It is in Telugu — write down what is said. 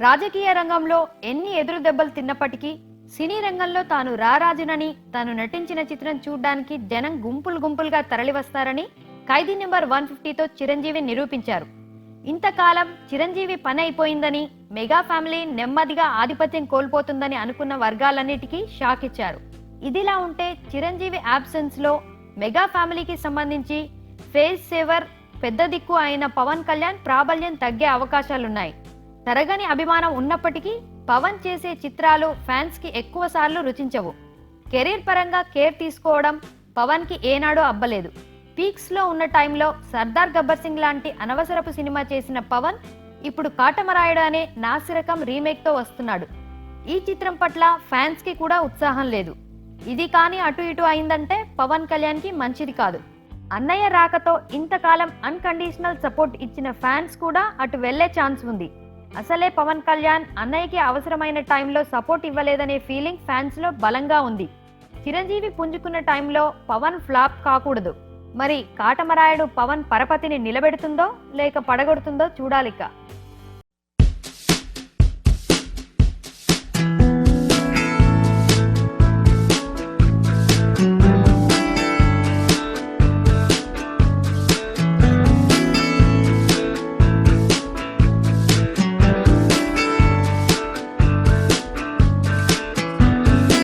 రాజకీయ రంగంలో ఎన్ని ఎదురు దెబ్బలు తిన్నప్పటికీ సినీ రంగంలో తాను రారాజునని తాను నటించిన చిత్రం చూడ్డానికి జనం గుంపులు గుంపులుగా తరలివస్తారని ఖైదీ నెంబర్ 150తో చిరంజీవి నిరూపించారు. ఇంతకాలం చిరంజీవి పని అయిపోయిందని, మెగా ఫ్యామిలీ నెమ్మదిగా ఆధిపత్యం కోల్పోతుందని అనుకున్న వర్గాలన్నిటికీ షాక్ ఇచ్చారు. ఇదిలా ఉంటే చిరంజీవి యాబ్సెన్స్ లో మెగా ఫ్యామిలీకి సంబంధించి ఫేస్ సేవర్ పెద్ద దిక్కు అయిన పవన్ కళ్యాణ్ ప్రాబల్యం తగ్గే అవకాశాలున్నాయి. తరగని అభిమానం ఉన్నప్పటికీ పవన్ చేసే చిత్రాలు ఫ్యాన్స్ కి ఎక్కువ సార్లు రుచించవు. కెరీర్ పరంగా కేర్ తీసుకోవడం పవన్ కి ఏనాడో అబ్బలేదు. పీక్స్ లో ఉన్న టైంలో సర్దార్ గబ్బర్ సింగ్ లాంటి అనవసరపు సినిమా చేసిన పవన్ ఇప్పుడు కాటమరాయుడు అనే నాసిరకం రీమేక్ తో వస్తున్నాడు. ఈ చిత్రం పట్ల ఫ్యాన్స్ కి కూడా ఉత్సాహం లేదు. ఇది కానీ అటు ఇటు అయిందంటే పవన్ కళ్యాణ్ కి మంచిది కాదు. అన్నయ్య రాకతో ఇంతకాలం అన్కండిషనల్ సపోర్ట్ ఇచ్చిన ఫ్యాన్స్ కూడా అటు వెళ్లే ఛాన్స్ ఉంది. అసలే పవన్ కళ్యాణ్ అన్నయ్యకి అవసరమైన టైంలో సపోర్ట్ ఇవ్వలేదనే ఫీలింగ్ ఫ్యాన్స్ లో బలంగా ఉంది. చిరంజీవి పుంజుకున్న టైంలో పవన్ ఫ్లాప్ కాకూడదు. మరి కాటమరాయుడు పవన్ పరపతిని నిలబెడుతుందో లేక పడగొడుతుందో చూడాలిక.